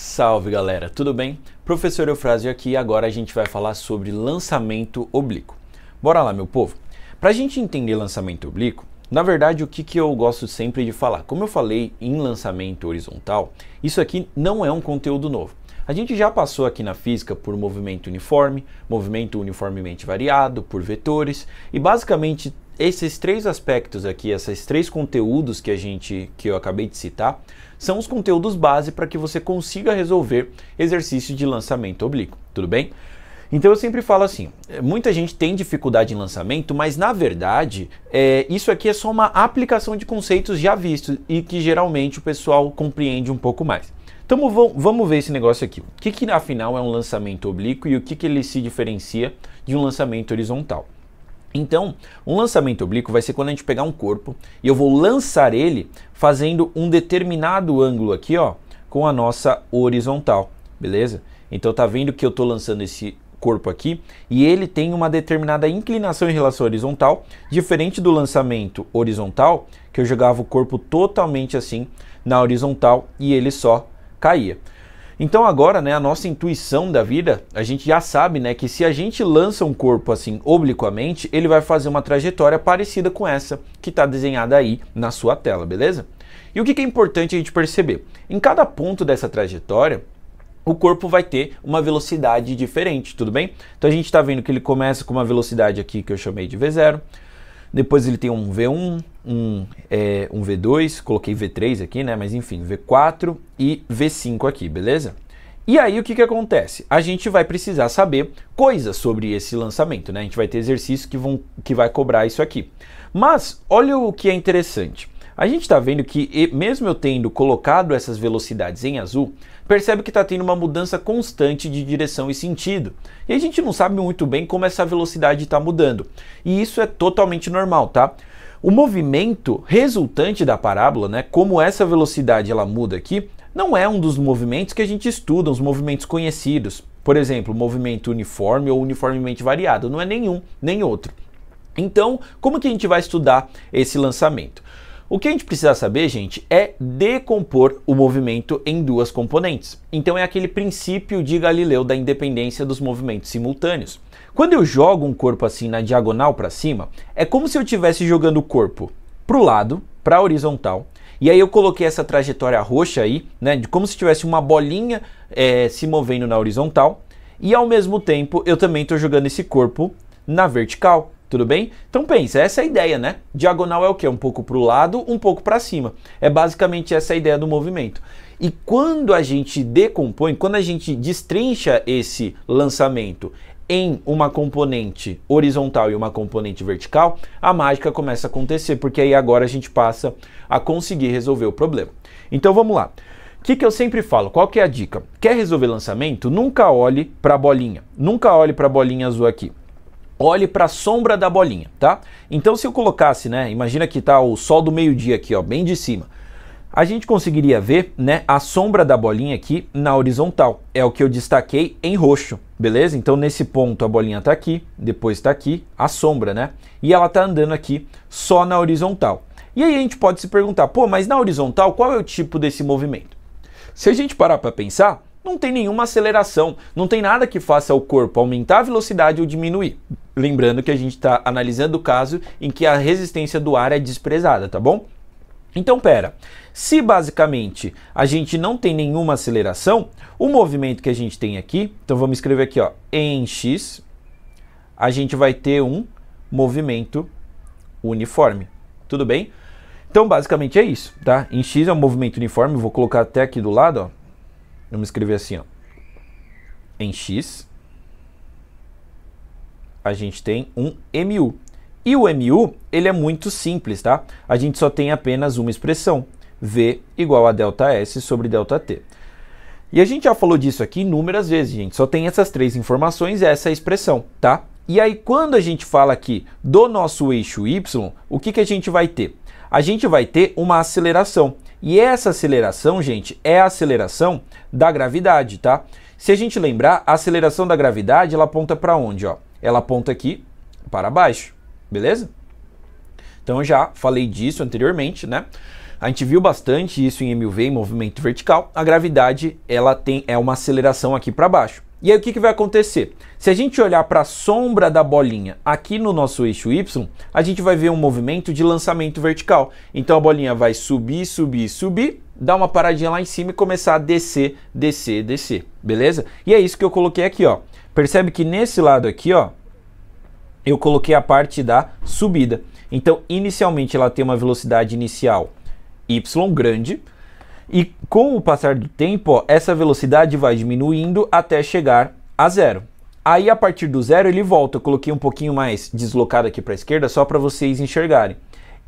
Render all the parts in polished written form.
Salve galera, tudo bem? Professor Eufrásio aqui e agora a gente vai falar sobre lançamento oblíquo. Bora lá, meu povo? Para a gente entender lançamento oblíquo, na verdade o que eu gosto sempre de falar? Como eu falei em lançamento horizontal, isso aqui não é um conteúdo novo. A gente já passou aqui na física por movimento uniforme, movimento uniformemente variado, por vetores e basicamente esses três aspectos aqui, esses três conteúdos que eu acabei de citar, são os conteúdos base para que você consiga resolver exercícios de lançamento oblíquo, tudo bem? Então eu sempre falo assim, muita gente tem dificuldade em lançamento, mas na verdade isso aqui é só uma aplicação de conceitos já vistos e que geralmente o pessoal compreende um pouco mais. Então vamos ver esse negócio aqui. O que afinal é um lançamento oblíquo e o que ele se diferencia de um lançamento horizontal? Então, um lançamento oblíquo vai ser quando a gente pegar um corpo e eu vou lançar ele fazendo um determinado ângulo aqui, ó, com a nossa horizontal, beleza? Então tá vendo que eu tô lançando esse corpo aqui e ele tem uma determinada inclinação em relação à horizontal, diferente do lançamento horizontal, que eu jogava o corpo totalmente assim na horizontal e ele só caía. Então agora, né, a nossa intuição da vida, a gente já sabe, né, que se a gente lança um corpo assim obliquamente, ele vai fazer uma trajetória parecida com essa que está desenhada aí na sua tela, beleza? E o que é importante a gente perceber? Em cada ponto dessa trajetória, o corpo vai ter uma velocidade diferente, tudo bem? Então a gente está vendo que ele começa com uma velocidade aqui que eu chamei de V0, depois ele tem um V1, um V2, coloquei V3 aqui, né? Mas enfim, V4 e V5 aqui, beleza? E aí o que acontece? A gente vai precisar saber coisas sobre esse lançamento, né? A gente vai ter exercícios que vai cobrar isso aqui. Mas olha o que é interessante. A gente está vendo que mesmo eu tendo colocado essas velocidades em azul, percebe que está tendo uma mudança constante de direção e sentido. E a gente não sabe muito bem como essa velocidade está mudando. E isso é totalmente normal, tá? O movimento resultante da parábola, né, como essa velocidade ela muda aqui, não é um dos movimentos que a gente estuda, os movimentos conhecidos. Por exemplo, movimento uniforme ou uniformemente variado. Não é nenhum, nem outro. Então, como que a gente vai estudar esse lançamento? O que a gente precisa saber, gente, é decompor o movimento em duas componentes. Então é aquele princípio de Galileu da independência dos movimentos simultâneos. Quando eu jogo um corpo assim na diagonal para cima, é como se eu estivesse jogando o corpo para o lado, para a horizontal, e aí eu coloquei essa trajetória roxa aí, né, como se tivesse uma bolinha se movendo na horizontal, e ao mesmo tempo eu também estou jogando esse corpo na vertical. Tudo bem? Então pensa, essa é a ideia, né? Diagonal é o quê? Um pouco para o lado, um pouco para cima. É basicamente essa a ideia do movimento. E quando a gente decompõe, quando a gente destrincha esse lançamento em uma componente horizontal e uma componente vertical, a mágica começa a acontecer, porque aí agora a gente passa a conseguir resolver o problema. Então vamos lá. O que eu sempre falo? Qual que é a dica? Quer resolver lançamento? Nunca olhe para a bolinha. Nunca olhe para a bolinha azul aqui. Olhe para a sombra da bolinha, tá? Então se eu colocasse, né, imagina que tá o sol do meio-dia aqui, ó, bem de cima. A gente conseguiria ver, né, a sombra da bolinha aqui na horizontal. É o que eu destaquei em roxo, beleza? Então nesse ponto a bolinha tá aqui, depois tá aqui a sombra, né? E ela tá andando aqui só na horizontal. E aí a gente pode se perguntar, pô, mas na horizontal qual é o tipo desse movimento? Se a gente parar para pensar, não tem nenhuma aceleração, não tem nada que faça o corpo aumentar a velocidade ou diminuir. Lembrando que a gente está analisando o caso em que a resistência do ar é desprezada, tá bom? Então, pera, se basicamente a gente não tem nenhuma aceleração, o movimento que a gente tem aqui, então vamos escrever aqui, ó, em x, a gente vai ter um movimento uniforme, tudo bem? Então, basicamente é isso, tá? Em x é um movimento uniforme, vou colocar até aqui do lado, ó. Vamos escrever assim, ó. Em x, a gente tem um mu. E o mu, ele é muito simples, tá? A gente só tem apenas uma expressão. V igual a ΔS sobre ΔT. E a gente já falou disso aqui inúmeras vezes, gente. Só tem essas três informações e essa expressão, tá? E aí, quando a gente fala aqui do nosso eixo y, o que a gente vai ter? A gente vai ter uma aceleração. E essa aceleração, gente, é a aceleração da gravidade, tá? Se a gente lembrar, a aceleração da gravidade, ela aponta para onde, ó? Ela aponta aqui para baixo, beleza? Então eu já falei disso anteriormente, né? A gente viu bastante isso em MUV, em movimento vertical. A gravidade, ela é uma aceleração aqui para baixo. E aí o que vai acontecer? Se a gente olhar para a sombra da bolinha aqui no nosso eixo Y, a gente vai ver um movimento de lançamento vertical. Então a bolinha vai subir, subir, subir, dar uma paradinha lá em cima e começar a descer, descer, descer, beleza? E é isso que eu coloquei aqui, ó. Percebe que nesse lado aqui, ó, eu coloquei a parte da subida. Então, inicialmente ela tem uma velocidade inicial y grande, e com o passar do tempo, ó, essa velocidade vai diminuindo até chegar a zero. Aí, a partir do zero, ele volta. Eu coloquei um pouquinho mais deslocado aqui para a esquerda, só para vocês enxergarem.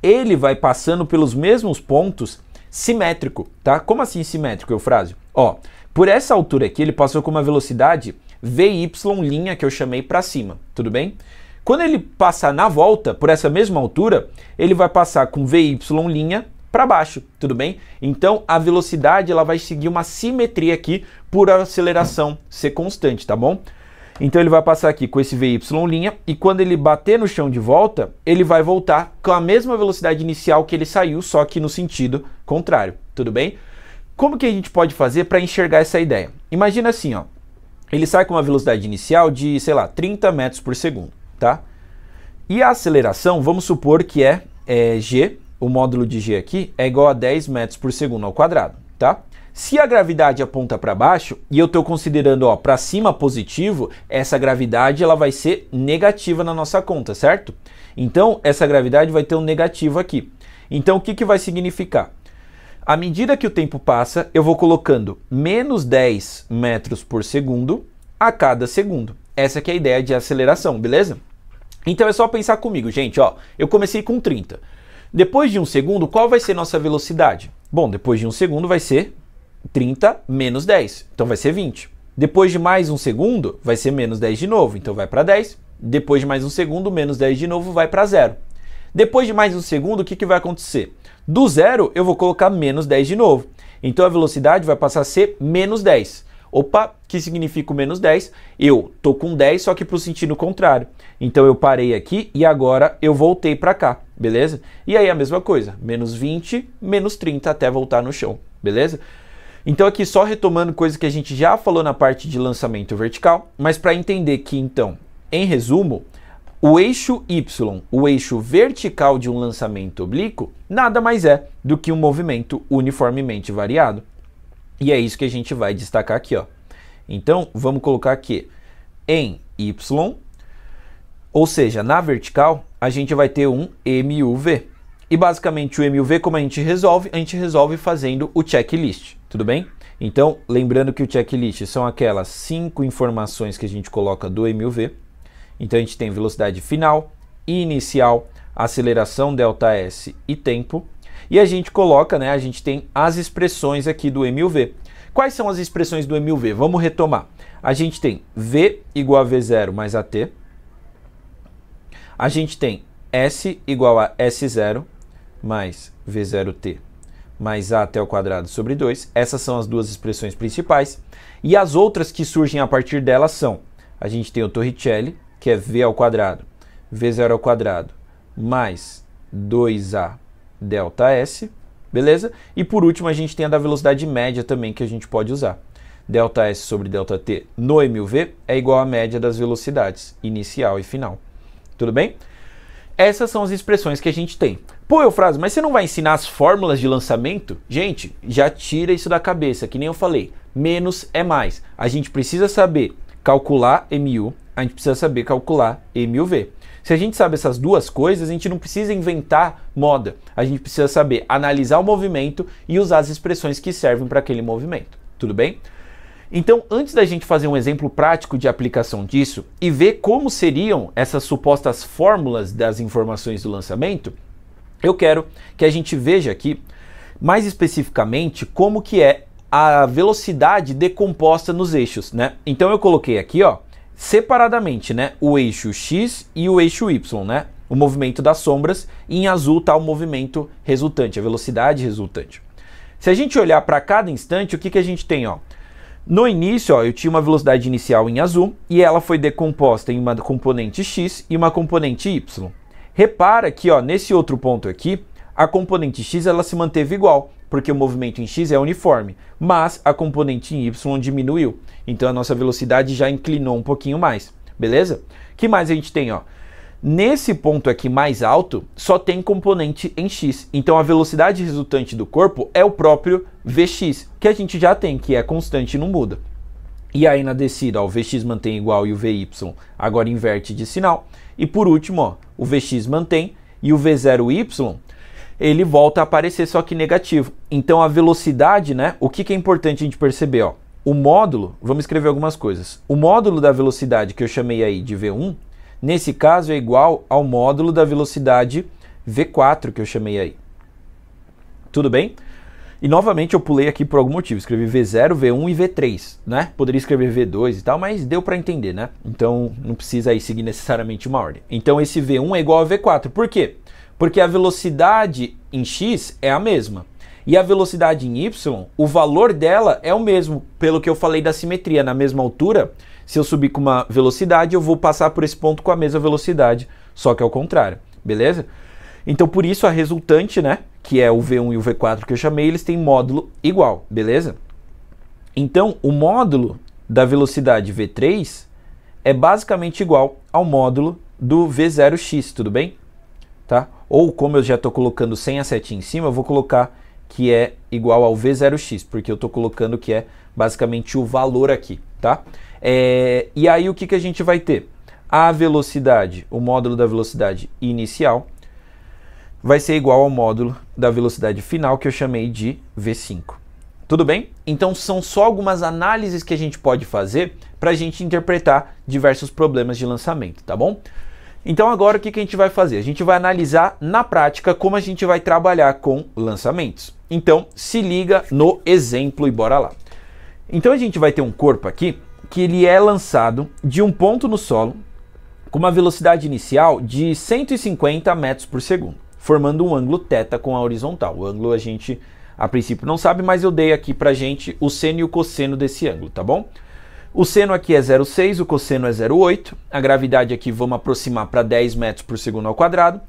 Ele vai passando pelos mesmos pontos simétrico, tá? Como assim simétrico, Eufrásio? Ó, por essa altura aqui, ele passou com uma velocidade VY', que eu chamei para cima, tudo bem? Quando ele passar na volta, por essa mesma altura, ele vai passar com VY' para baixo, tudo bem? Então, a velocidade ela vai seguir uma simetria aqui por a aceleração ser constante, tá bom? Então, ele vai passar aqui com esse VY' e quando ele bater no chão de volta, ele vai voltar com a mesma velocidade inicial que ele saiu, só que no sentido contrário, tudo bem? Como que a gente pode fazer para enxergar essa ideia? Imagina assim, ó, ele sai com uma velocidade inicial de, sei lá, 30 metros por segundo, tá? E a aceleração, vamos supor que é g, o módulo de g aqui, é igual a 10 metros por segundo ao quadrado, tá? Se a gravidade aponta para baixo, e eu estou considerando, ó, para cima positivo, essa gravidade ela vai ser negativa na nossa conta, certo? Então, essa gravidade vai ter um negativo aqui. Então, o que que vai significar? À medida que o tempo passa, eu vou colocando menos 10 metros por segundo a cada segundo. Essa que é a ideia de aceleração, beleza? Então é só pensar comigo, gente, ó. Eu comecei com 30. Depois de um segundo, qual vai ser nossa velocidade? Bom, depois de um segundo vai ser 30 menos 10, então vai ser 20. Depois de mais um segundo, vai ser menos 10 de novo, então vai para 10. Depois de mais um segundo, menos 10 de novo, vai para 0. Depois de mais um segundo, o que que vai acontecer? Do 0, eu vou colocar menos 10 de novo. Então a velocidade vai passar a ser menos 10. Opa, que significa o menos 10? Eu tô com 10, só que para o sentido contrário. Então eu parei aqui e agora eu voltei para cá, beleza? E aí a mesma coisa, menos 20, menos 30 até voltar no chão, beleza? Então aqui só retomando coisa que a gente já falou na parte de lançamento vertical, mas para entender que então, em resumo, o eixo Y, o eixo vertical de um lançamento oblíquo, nada mais é do que um movimento uniformemente variado. E é isso que a gente vai destacar aqui, ó. Então, vamos colocar aqui em Y, ou seja, na vertical, a gente vai ter um MUV. E basicamente o MUV, como a gente resolve fazendo o checklist, tudo bem? Então, lembrando que o checklist são aquelas 5 informações que a gente coloca do MUV. Então, a gente tem velocidade final, inicial, aceleração, ΔS e tempo. E a gente coloca, né, a gente tem as expressões aqui do MUV. Quais são as expressões do MUV? Vamos retomar. A gente tem V igual a V0 mais AT. A gente tem S igual a S0 mais V0T mais A até o quadrado sobre 2. Essas são as duas expressões principais. E as outras que surgem a partir delas são, a gente tem o Torricelli, que é V ao quadrado, V0 ao quadrado, mais 2A ΔS, beleza? E por último a gente tem a da velocidade média também que a gente pode usar. ΔS sobre ΔT no MUV é igual à média das velocidades, inicial e final. Tudo bem? Essas são as expressões que a gente tem. Pô, Eufrásio, mas você não vai ensinar as fórmulas de lançamento? Gente, já tira isso da cabeça, que nem eu falei. Menos é mais. A gente precisa saber calcular MU, a gente precisa saber calcular MUV. Se a gente sabe essas duas coisas, a gente não precisa inventar moda. A gente precisa saber analisar o movimento e usar as expressões que servem para aquele movimento. Tudo bem? Então, antes da gente fazer um exemplo prático de aplicação disso e ver como seriam essas supostas fórmulas das informações do lançamento, eu quero que a gente veja aqui, mais especificamente, como que é a velocidade decomposta nos eixos, né? Então eu coloquei aqui, ó, separadamente, né, o eixo X e o eixo Y, né? O movimento das sombras, e em azul está o movimento resultante, a velocidade resultante. Se a gente olhar para cada instante, o que que a gente tem, ó? No início, ó, eu tinha uma velocidade inicial em azul e ela foi decomposta em uma componente X e uma componente Y. Repara que, ó, nesse outro ponto aqui, A componente x ela se manteve igual, porque o movimento em x é uniforme, mas a componente em y diminuiu. Então a nossa velocidade já inclinou um pouquinho mais, beleza? O que mais a gente tem, ó? Nesse ponto aqui mais alto, só tem componente em x. Então a velocidade resultante do corpo é o próprio Vx, que a gente já tem, que é constante e não muda. E aí na descida, ó, o Vx mantém igual e o Vy agora inverte de sinal. E por último, ó, o Vx mantém e o V0y, ele volta a aparecer só que negativo. Então a velocidade, né? O que é importante a gente perceber, ó? O módulo, vamos escrever algumas coisas. O módulo da velocidade que eu chamei aí de V1, nesse caso é igual ao módulo da velocidade V4 que eu chamei aí. Tudo bem? E novamente eu pulei aqui por algum motivo, escrevi V0, V1 e V3, né? Poderia escrever V2 e tal, mas deu para entender, né? Então não precisa aí seguir necessariamente uma ordem. Então esse V1 é igual a V4. Por quê? Porque a velocidade em x é a mesma. E a velocidade em y, o valor dela é o mesmo, pelo que eu falei da simetria. Na mesma altura, se eu subir com uma velocidade, eu vou passar por esse ponto com a mesma velocidade, só que ao contrário, beleza? Então por isso a resultante, né, que é o V1 e o V4 que eu chamei, eles têm módulo igual, beleza? Então o módulo da velocidade V3 é basicamente igual ao módulo do V0x, tudo bem? Tá? Ou como eu já estou colocando sem a setinha em cima, eu vou colocar que é igual ao V0x, porque eu estou colocando que é basicamente o valor aqui, tá? E aí o que a gente vai ter? A velocidade, o módulo da velocidade inicial, vai ser igual ao módulo da velocidade final, que eu chamei de V5. Tudo bem? Então são só algumas análises que a gente pode fazer para a gente interpretar diversos problemas de lançamento, tá bom? Então agora o que a gente vai fazer? A gente vai analisar na prática como a gente vai trabalhar com lançamentos. Então se liga no exemplo e bora lá. Então a gente vai ter um corpo aqui que ele é lançado de um ponto no solo com uma velocidade inicial de 150 metros por segundo, formando um ângulo θ com a horizontal. O ângulo a gente a princípio não sabe, mas eu dei aqui pra gente o seno e o cosseno desse ângulo, tá bom? O seno aqui é 0,6, o cosseno é 0,8. A gravidade aqui vamos aproximar para 10 metros por segundo ao quadrado.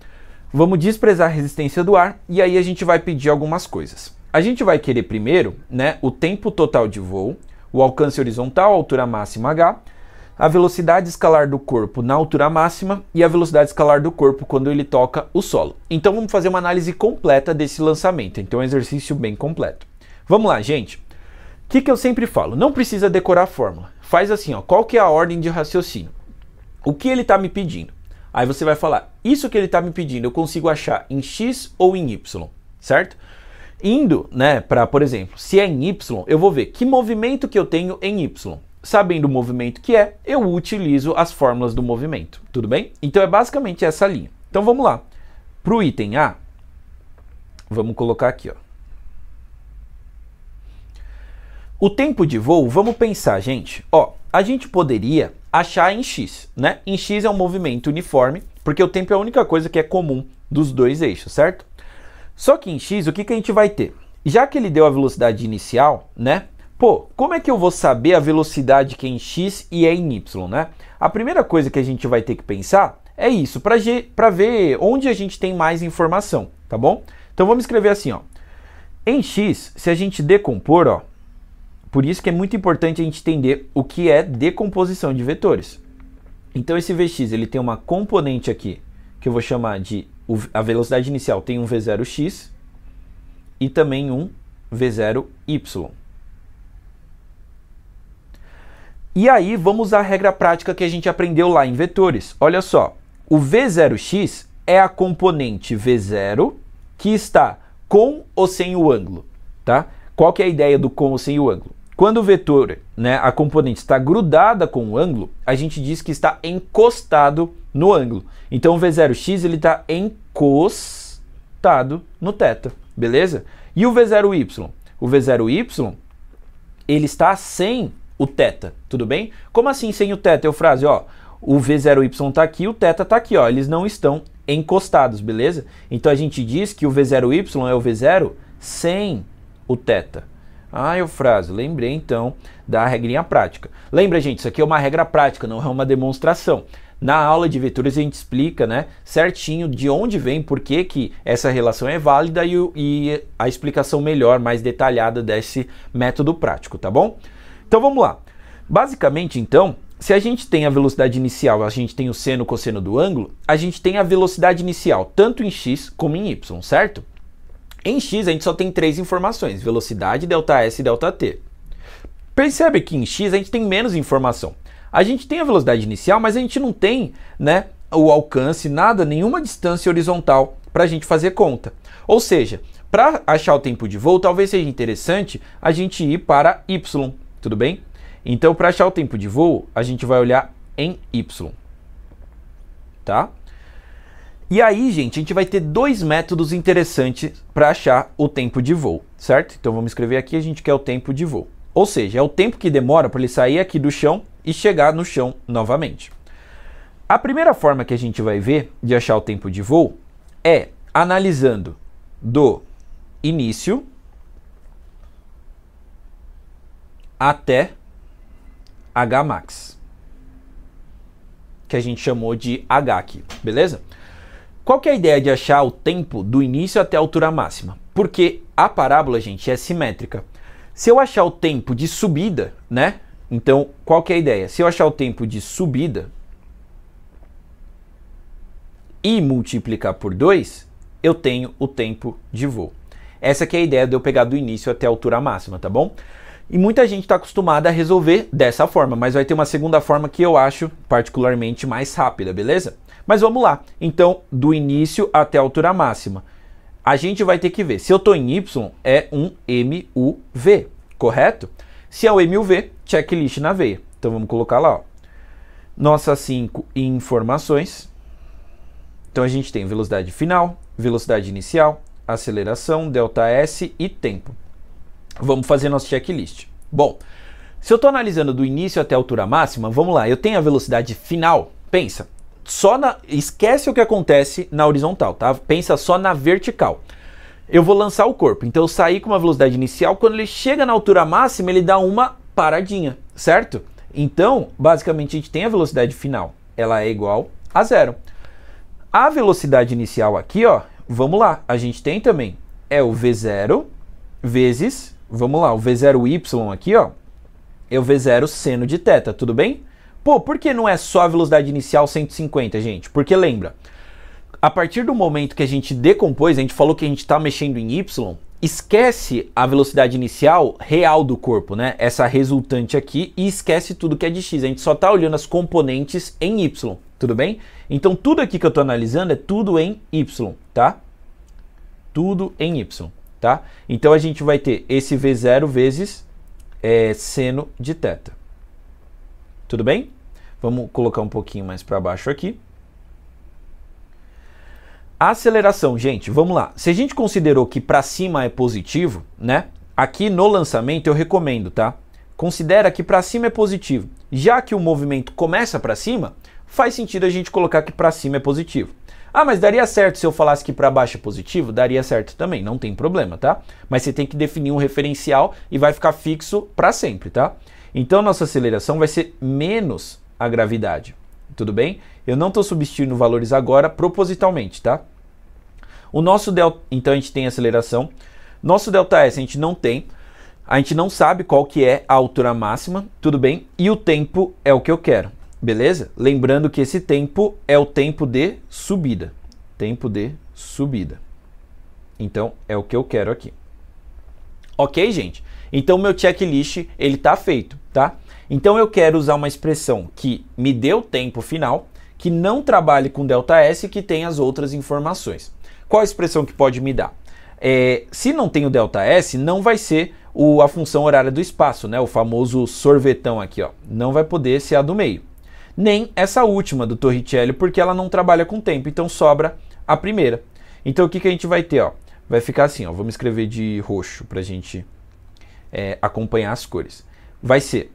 Vamos desprezar a resistência do ar e aí a gente vai pedir algumas coisas. A gente vai querer primeiro, né, o tempo total de voo, o alcance horizontal, a altura máxima h, a velocidade escalar do corpo na altura máxima e a velocidade escalar do corpo quando ele toca o solo. Então vamos fazer uma análise completa desse lançamento. Então é um exercício bem completo. Vamos lá, gente. O que eu sempre falo? Não precisa decorar a fórmula. Faz assim, ó, qual que é a ordem de raciocínio? O que ele está me pedindo? Aí você vai falar, isso que ele está me pedindo eu consigo achar em x ou em y, certo? Indo, né, para, por exemplo, se é em y, eu vou ver que movimento que eu tenho em y. Sabendo o movimento que é, eu utilizo as fórmulas do movimento, tudo bem? Então é basicamente essa linha. Então vamos lá. Para o item A, vamos colocar aqui, ó. O tempo de voo, vamos pensar, gente. Ó, a gente poderia achar em x, né? Em x é um movimento uniforme, porque o tempo é a única coisa que é comum dos dois eixos, certo? Só que em x, o que a gente vai ter? Já que ele deu a velocidade inicial, né? Pô, como é que eu vou saber a velocidade que é em x e é em y, né? A primeira coisa que a gente vai ter que pensar é isso, para ver onde a gente tem mais informação, tá bom? Então vamos escrever assim, ó. Em x, se a gente decompor, ó, por isso que é muito importante a gente entender o que é decomposição de vetores. Então esse Vx, ele tem uma componente aqui, que eu vou chamar de, a velocidade inicial tem um V0x e também um V0y. E aí vamos usar a regra prática que a gente aprendeu lá em vetores. Olha só, o V0x é a componente V0 que está com ou sem o ângulo, tá? Qual que é a ideia do com ou sem o ângulo? Quando o vetor, né, a componente está grudada com o ângulo, a gente diz que está encostado no ângulo. Então o V0x ele está encostado no θ, beleza? E o V0y? O V0y, ele está sem o θ, tudo bem? Como assim sem o θ, Eufrásio? Ó, o V0y está aqui, o θ está aqui, ó, eles não estão encostados, beleza? Então a gente diz que o V0y é o V0 sem o θ. Ah, Eufrásio, lembrei então da regrinha prática. Lembra, gente, isso aqui é uma regra prática, não é uma demonstração. Na aula de vetores a gente explica, né, certinho de onde vem, por que essa relação é válida e a explicação melhor, mais detalhada desse método prático, tá bom? Então vamos lá. Basicamente, então, se a gente tem a velocidade inicial, a gente tem o seno, cosseno do ângulo, a gente tem a velocidade inicial, tanto em x como em y, certo? Em x a gente só tem 3 informações, velocidade, ΔS e ΔT. Percebe que em x a gente tem menos informação. A gente tem a velocidade inicial, mas a gente não tem, né, o alcance, nada, nenhuma distância horizontal para a gente fazer conta. Ou seja, para achar o tempo de voo, talvez seja interessante a gente ir para y, tudo bem? Então, para achar o tempo de voo, a gente vai olhar em y, tá? E aí, gente, a gente vai ter 2 métodos interessantes para achar o tempo de voo, certo? Então, vamos escrever aqui, a gente quer o tempo de voo. Ou seja, é o tempo que demora para ele sair aqui do chão e chegar no chão novamente. A primeira forma que a gente vai ver de achar o tempo de voo é analisando do início até Hmax, que a gente chamou de H aqui, beleza? Qual que é a ideia de achar o tempo do início até a altura máxima? Porque a parábola, gente, é simétrica. Se eu achar o tempo de subida, né? Então, qual que é a ideia? Se eu achar o tempo de subida e multiplicar por 2, eu tenho o tempo de voo. Essa que é a ideia de eu pegar do início até a altura máxima, tá bom? E muita gente está acostumada a resolver dessa forma, mas vai ter uma segunda forma que eu acho particularmente mais rápida, beleza? Mas vamos lá. Então, do início até a altura máxima. A gente vai ter que ver. Se eu estou em Y, é um MUV, correto? Se é o MUV, checklist na veia. Então vamos colocar lá, ó. Nossa 5 informações. Então a gente tem velocidade final, velocidade inicial, aceleração, ΔS e tempo. Vamos fazer nosso checklist. Bom, se eu estou analisando do início até a altura máxima, vamos lá, eu tenho a velocidade final, pensa, esquece o que acontece na horizontal, tá? Pensa só na vertical. Eu vou lançar o corpo, então eu saí com uma velocidade inicial, quando ele chega na altura máxima, ele dá uma paradinha, certo? Então, basicamente, a gente tem a velocidade final, ela é igual a 0. A velocidade inicial aqui, ó, vamos lá, a gente tem também, é o V0 vezes, vamos lá, o V0y aqui, ó, é o V0 seno de θ, tudo bem? Pô, por que não é só a velocidade inicial 150, gente? Porque lembra, a partir do momento que a gente decompôs, a gente falou que a gente está mexendo em y, esquece a velocidade inicial real do corpo, né? Essa resultante aqui, e esquece tudo que é de x. A gente só está olhando as componentes em y, tudo bem? Então tudo aqui que eu estou analisando é tudo em y, tá? Tudo em y, tá? Então a gente vai ter esse V0 vezes seno de θ. Tudo bem? Vamos colocar um pouquinho mais para baixo aqui. A aceleração, gente, vamos lá. Se a gente considerou que para cima é positivo, né? Aqui no lançamento eu recomendo, tá? Considera que para cima é positivo. Já que o movimento começa para cima, faz sentido a gente colocar que para cima é positivo. Ah, mas daria certo se eu falasse que para baixo é positivo? Daria certo também, não tem problema, tá? Mas você tem que definir um referencial e vai ficar fixo para sempre, tá? Então, nossa aceleração vai ser menos a gravidade, tudo bem? Eu não estou substituindo valores agora propositalmente, tá? O nosso então a gente tem aceleração. Nosso ΔS a gente não tem. A gente não sabe qual que é a altura máxima, tudo bem? E o tempo é o que eu quero, beleza? Lembrando que esse tempo é o tempo de subida. Tempo de subida. Então, é o que eu quero aqui. Ok, gente? Então, meu checklist, ele tá feito, tá? Então, eu quero usar uma expressão que me dê o tempo final, que não trabalhe com ΔS e que tenha as outras informações. Qual a expressão que pode me dar? Se não tem o ΔS, não vai ser a função horária do espaço, né? O famoso sorvetão aqui, ó. Não vai poder ser a do meio. Nem essa última do Torricelli, porque ela não trabalha com tempo, então sobra a primeira. Então, o que a gente vai ter, ó? Vai ficar assim, ó. Vamos escrever de roxo para a gente acompanhar as cores. Vai ser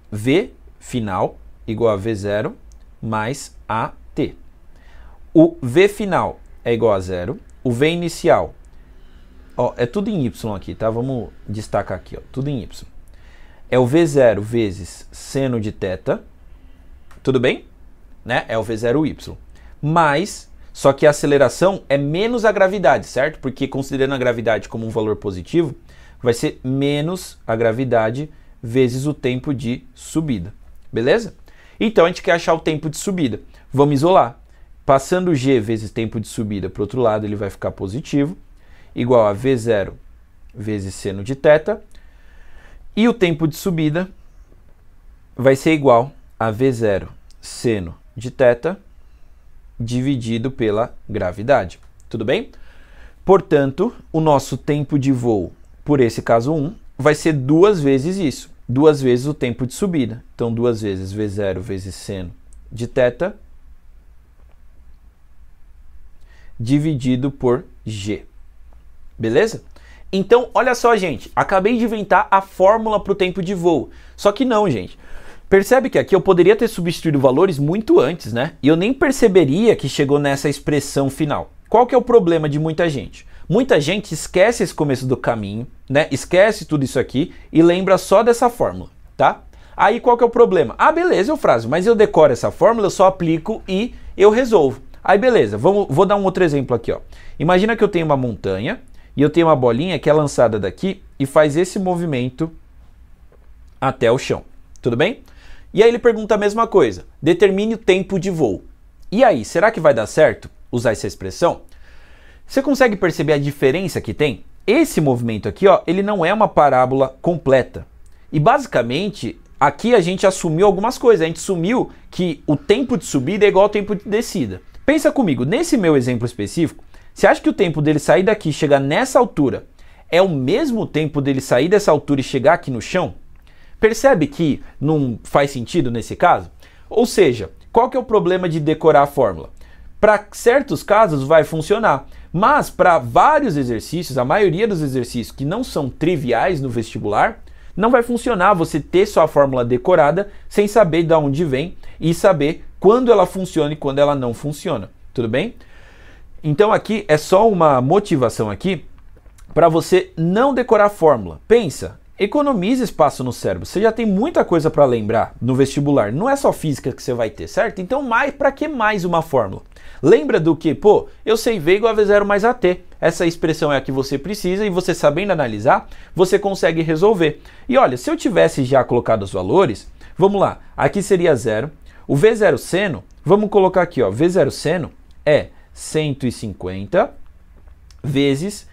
V final igual a V0 mais AT. O V final é igual a 0. O V inicial, ó, é tudo em Y aqui, tá? Vamos destacar aqui, ó, tudo em Y. É o V0 vezes seno de θ, tudo bem? né? É o V0y. Mas, só que a aceleração é menos a gravidade, certo? Porque considerando a gravidade como um valor positivo, vai ser menos a gravidade vezes o tempo de subida, beleza? Então a gente quer achar o tempo de subida. Vamos isolar. Passando g vezes tempo de subida para o outro lado, ele vai ficar positivo, igual a V0 vezes seno de θ. E o tempo de subida vai ser igual a V0 seno de θ dividido pela gravidade. Tudo bem? Portanto, o nosso tempo de voo, por esse caso 1, vai ser 2 vezes isso. 2 vezes o tempo de subida. Então, 2 vezes V0 vezes seno de θ dividido por g. Beleza? Então, olha só, gente. Acabei de inventar a fórmula para o tempo de voo. Só que não, gente. Percebe que aqui eu poderia ter substituído valores muito antes, né? E eu nem perceberia que chegou nessa expressão final. Qual que é o problema de muita gente? Muita gente esquece esse começo do caminho, né? Esquece tudo isso aqui e lembra só dessa fórmula, tá? Aí qual que é o problema? Ah, beleza, Eufrásio, mas eu decoro essa fórmula, eu só aplico e eu resolvo. Aí beleza, vou dar um outro exemplo aqui, ó. Imagina que eu tenho uma montanha e eu tenho uma bolinha que é lançada daqui e faz esse movimento até o chão. Tudo bem? E aí ele pergunta a mesma coisa. Determine o tempo de voo. E aí, será que vai dar certo usar essa expressão? Você consegue perceber a diferença que tem? Esse movimento aqui, ó, ele não é uma parábola completa. E basicamente, aqui a gente assumiu algumas coisas. A gente assumiu que o tempo de subida é igual ao tempo de descida. Pensa comigo, nesse meu exemplo específico, você acha que o tempo dele sair daqui e chegar nessa altura é o mesmo tempo dele sair dessa altura e chegar aqui no chão? Percebe que não faz sentido nesse caso? Ou seja, qual que é o problema de decorar a fórmula? Para certos casos vai funcionar, mas para vários exercícios, a maioria dos exercícios que não são triviais no vestibular, não vai funcionar você ter só a fórmula decorada sem saber de onde vem e saber quando ela funciona e quando ela não funciona. Tudo bem? Então aqui é só uma motivação aqui para você não decorar a fórmula. Pensa, economize espaço no cérebro. Você já tem muita coisa para lembrar no vestibular. Não é só física que você vai ter, certo? Então, para que mais uma fórmula? Lembra do que, pô, eu sei V igual a V0 mais AT. Essa expressão é a que você precisa e você sabendo analisar, você consegue resolver. E olha, se eu tivesse já colocado os valores, vamos lá, aqui seria 0. O V0 seno, vamos colocar aqui, ó, V0 seno é 150 vezes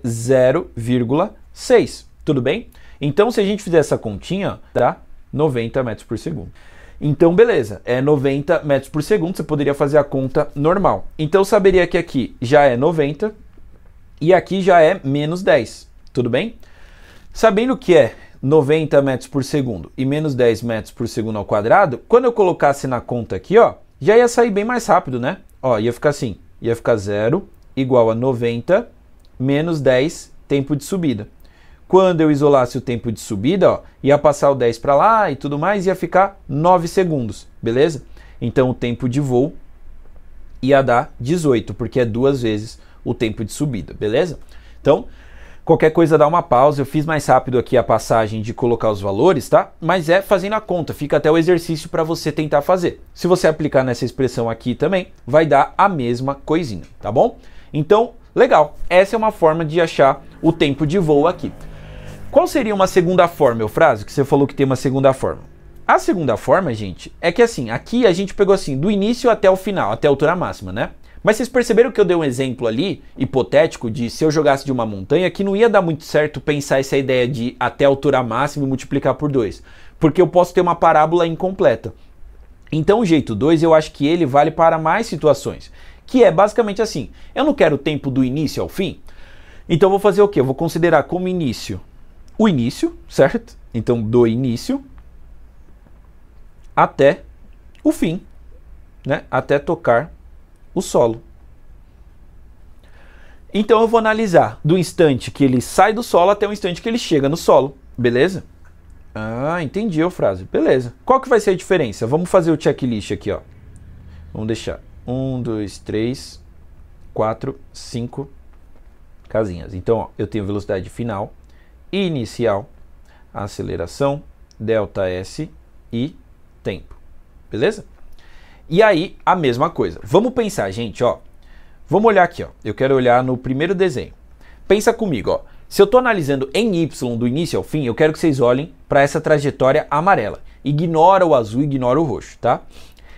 0,6. Tudo bem? Então, se a gente fizer essa continha, dá 90 metros por segundo. Então, beleza, é 90 metros por segundo, você poderia fazer a conta normal. Então, eu saberia que aqui já é 90 e aqui já é menos 10, tudo bem? Sabendo que é 90 metros por segundo e menos 10 metros por segundo ao quadrado, quando eu colocasse na conta aqui, ó, já ia sair bem mais rápido, né? Ó, ia ficar assim, ia ficar 0 igual a 90 menos 10 tempo de subida. Quando eu isolasse o tempo de subida, ó, ia passar o 10 para lá e tudo mais, ia ficar 9 segundos, beleza? Então o tempo de voo ia dar 18, porque é 2 vezes o tempo de subida, beleza? Então, qualquer coisa dá uma pausa, eu fiz mais rápido aqui a passagem de colocar os valores, tá? Mas é fazendo a conta, fica até o exercício para você tentar fazer. Se você aplicar nessa expressão aqui também, vai dar a mesma coisinha, tá bom? Então, legal, essa é uma forma de achar o tempo de voo aqui. Qual seria uma segunda forma, Eufrásio, que você falou que tem uma segunda forma? A segunda forma, gente, é que assim, aqui a gente pegou assim, do início até o final, até a altura máxima, né? Mas vocês perceberam que eu dei um exemplo ali, hipotético, de se eu jogasse de uma montanha, que não ia dar muito certo pensar essa ideia de até a altura máxima e multiplicar por 2. Porque eu posso ter uma parábola incompleta. Então o jeito 2, eu acho que ele vale para mais situações. Que é basicamente assim, eu não quero o tempo do início ao fim, então eu vou fazer o quê? Eu vou considerar como início o início, certo? Então, do início até o fim, né? Até tocar o solo. Então, eu vou analisar do instante que ele sai do solo até o instante que ele chega no solo, beleza? Ah, entendi, Eufrásio. Beleza. Qual que vai ser a diferença? Vamos fazer o checklist aqui, ó. Vamos deixar 1, 2, 3, 4, 5 casinhas. Então, ó, eu tenho velocidade final, inicial, aceleração, ΔS e tempo, beleza? E aí, a mesma coisa. Vamos pensar, gente, ó. Vamos olhar aqui, ó. Eu quero olhar no primeiro desenho. Pensa comigo, ó. Se eu estou analisando em Y do início ao fim, eu quero que vocês olhem para essa trajetória amarela. Ignora o azul, ignora o roxo, tá?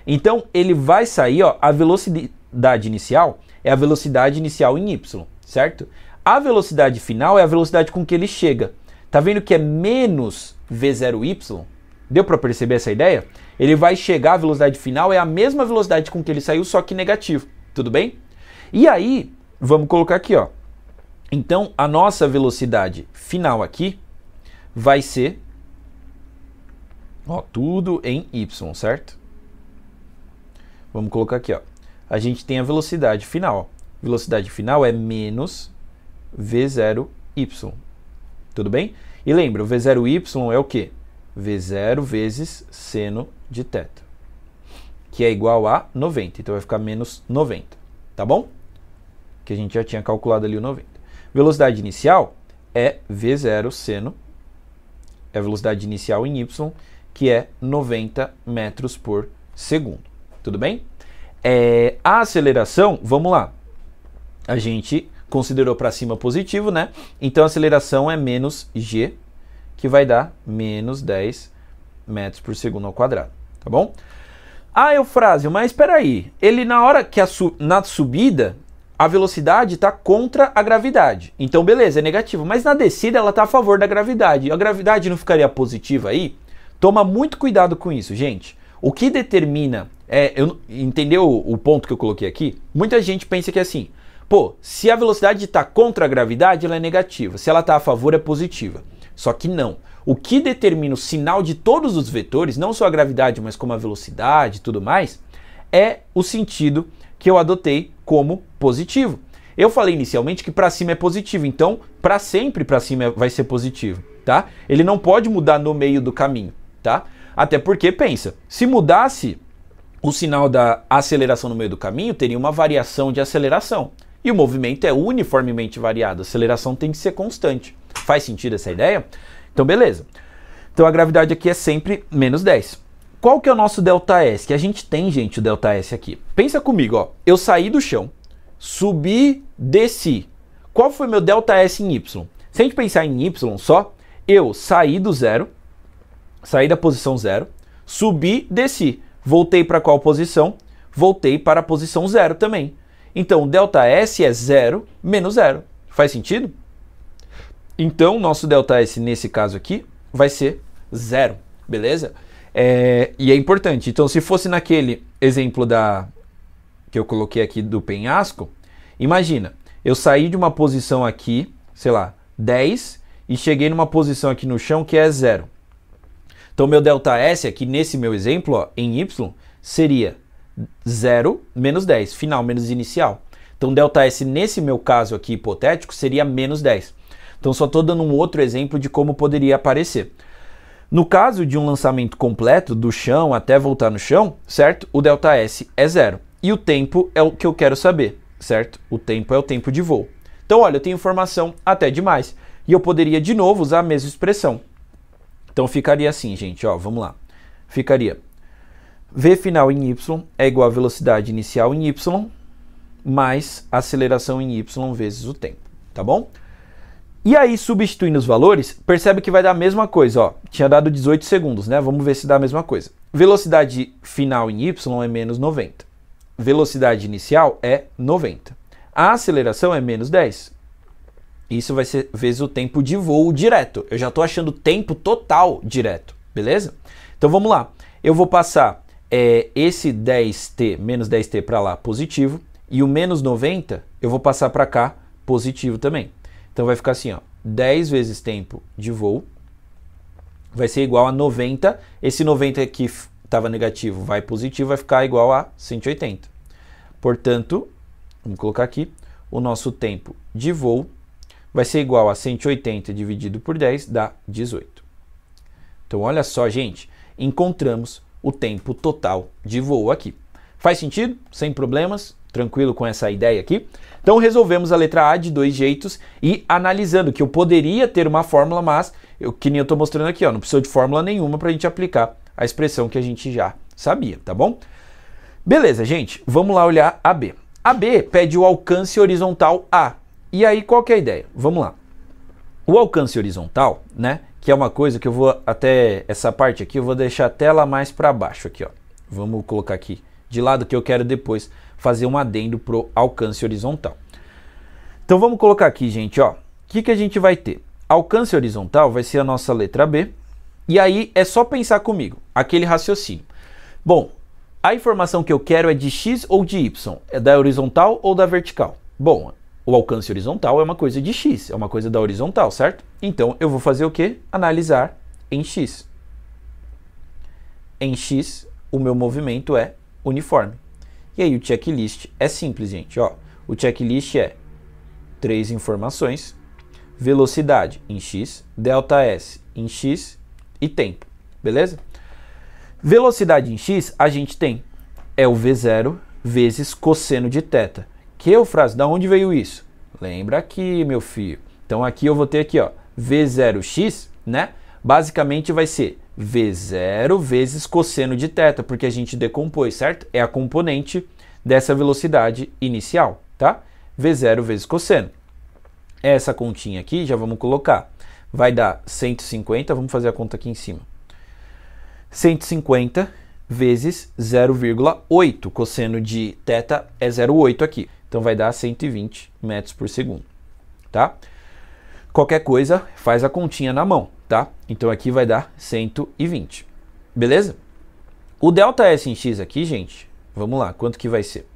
Então, ele vai sair, ó, a velocidade inicial é a velocidade inicial em Y, certo? A velocidade final é a velocidade com que ele chega. Tá vendo que é menos V0Y? Deu para perceber essa ideia? Ele vai chegar, a velocidade final é a mesma velocidade com que ele saiu, só que negativo. Tudo bem? E aí, vamos colocar aqui, ó. Então, a nossa velocidade final aqui vai ser, ó, tudo em Y, certo? Vamos colocar aqui, ó. A gente tem a velocidade final. Velocidade final é menos V0Y. Tudo bem? E lembra, o V0Y é o quê? V0 vezes seno de θ, que é igual a 90. Então vai ficar menos 90, tá bom? Que a gente já tinha calculado ali o 90. Velocidade inicial é V0 seno, é a velocidade inicial em Y, que é 90 metros por segundo. Tudo bem? A aceleração, vamos lá. A gente considerou para cima positivo, né? Então a aceleração é menos g, que vai dar menos 10 metros por segundo ao quadrado, tá bom? Ah, Eufrásio, mas espera aí. Ele, na hora que na subida, a velocidade está contra a gravidade. Então, beleza, é negativo. Mas na descida, ela está a favor da gravidade. A gravidade não ficaria positiva aí? Toma muito cuidado com isso, gente. O que determina... entendeu o ponto que eu coloquei aqui? Muita gente pensa que é assim, pô, se a velocidade está contra a gravidade, ela é negativa. Se ela está a favor, é positiva. Só que não. O que determina o sinal de todos os vetores, não só a gravidade, mas como a velocidade e tudo mais, é o sentido que eu adotei como positivo. Eu falei inicialmente que para cima é positivo, então para sempre para cima vai ser positivo, tá? Ele não pode mudar no meio do caminho, tá? Até porque, pensa, se mudasse o sinal da aceleração no meio do caminho, teria uma variação de aceleração. E o movimento é uniformemente variado, a aceleração tem que ser constante. Faz sentido essa ideia? Então, beleza. Então, a gravidade aqui é sempre menos 10. Qual que é o nosso ΔS? Que a gente tem, gente, o ΔS aqui. Pensa comigo, ó. Eu saí do chão, subi, desci. Qual foi meu ΔS em Y? Se a gente pensar em Y só, eu saí do zero, saí da posição 0, subi, desci. Voltei para qual posição? Voltei para a posição 0 também. Então, o ΔS é 0 menos 0. Faz sentido? Então, nosso ΔS nesse caso aqui vai ser 0, beleza? E é importante. Então, se fosse naquele exemplo que eu coloquei aqui do penhasco, imagina, eu saí de uma posição aqui, sei lá, 10, e cheguei numa posição aqui no chão que é 0. Então, meu ΔS aqui nesse meu exemplo, ó, em Y, seria 0 menos 10, final menos inicial. Então, ΔS nesse meu caso aqui hipotético seria menos 10. Então, só estou dando um outro exemplo de como poderia aparecer. No caso de um lançamento completo do chão até voltar no chão, certo? O ΔS é 0. E o tempo é o que eu quero saber, certo? O tempo é o tempo de voo. Então, olha, eu tenho informação até demais. E eu poderia, de novo, usar a mesma expressão. Então, ficaria assim, gente, ó, vamos lá. Ficaria V final em Y é igual a velocidade inicial em Y mais aceleração em Y vezes o tempo, tá bom? E aí, substituindo os valores, percebe que vai dar a mesma coisa, ó. Tinha dado 18 segundos, né? Vamos ver se dá a mesma coisa. Velocidade final em Y é menos 90. Velocidade inicial é 90. A aceleração é menos 10. Isso vai ser vezes o tempo de voo direto. Eu já estou achando o tempo total direto, beleza? Então, vamos lá. Eu vou passar esse 10t, menos 10t para lá, positivo. E o menos 90, eu vou passar para cá, positivo também. Então vai ficar assim, ó, 10 vezes tempo de voo vai ser igual a 90. Esse 90 aqui estava negativo, vai positivo, vai ficar igual a 180. Portanto, vamos colocar aqui, o nosso tempo de voo vai ser igual a 180 dividido por 10, dá 18. Então, olha só, gente, encontramos o tempo total de voo aqui. Faz sentido? Sem problemas? Tranquilo com essa ideia aqui? Então resolvemos a letra A de dois jeitos e analisando que eu poderia ter uma fórmula, mas que nem eu estou mostrando aqui, ó, não precisou de fórmula nenhuma para a gente aplicar a expressão que a gente já sabia, tá bom? Beleza, gente, vamos lá olhar a B. A B pede o alcance horizontal A. E aí, qual que é a ideia? Vamos lá. O alcance horizontal, né, que é uma coisa que eu vou até, essa parte aqui, eu vou deixar a tela mais para baixo aqui, ó. Vamos colocar aqui de lado que eu quero depois fazer um adendo pro alcance horizontal. Então vamos colocar aqui, gente, ó. O que a gente vai ter? Alcance horizontal vai ser a nossa letra B. E aí é só pensar comigo, aquele raciocínio. Bom, a informação que eu quero é de X ou de Y? É da horizontal ou da vertical? Bom, o alcance horizontal é uma coisa de X, é uma coisa da horizontal, certo? Então eu vou fazer o quê? Analisar em X. Em X, o meu movimento é uniforme. E aí o checklist é simples, gente. Ó, o checklist é 3 informações, velocidade em X, ΔS em X e tempo, beleza? Velocidade em X a gente tem é o V0 vezes cosseno de θ. Que, Eufrásio, da onde veio isso? Lembra aqui, meu filho. Então aqui eu vou ter aqui, ó, V0x, né? Basicamente vai ser V0 vezes cosseno de θ, porque a gente decompôs, certo? É a componente dessa velocidade inicial, tá? V0 vezes cosseno. Essa continha aqui, já vamos colocar. Vai dar 150, vamos fazer a conta aqui em cima. 150 vezes 0,8, cosseno de θ é 0,8 aqui. Então vai dar 120 metros por segundo, tá? Qualquer coisa, faz a continha na mão, tá? Então aqui vai dar 120, beleza? O ΔS em X aqui, gente, vamos lá, quanto que vai ser?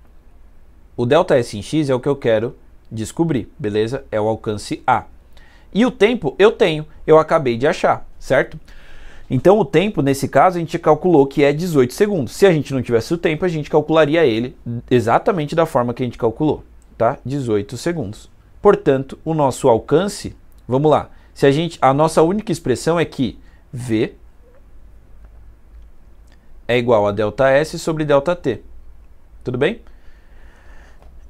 O ΔS em X é o que eu quero descobrir, beleza? É o alcance A. E o tempo eu tenho, eu acabei de achar, certo? Então o tempo, nesse caso, a gente calculou que é 18 segundos. Se a gente não tivesse o tempo, a gente calcularia ele exatamente da forma que a gente calculou, tá? 18 segundos. Portanto, o nosso alcance, vamos lá, se a nossa única expressão é que V é igual a ΔS sobre ΔT. Tudo bem?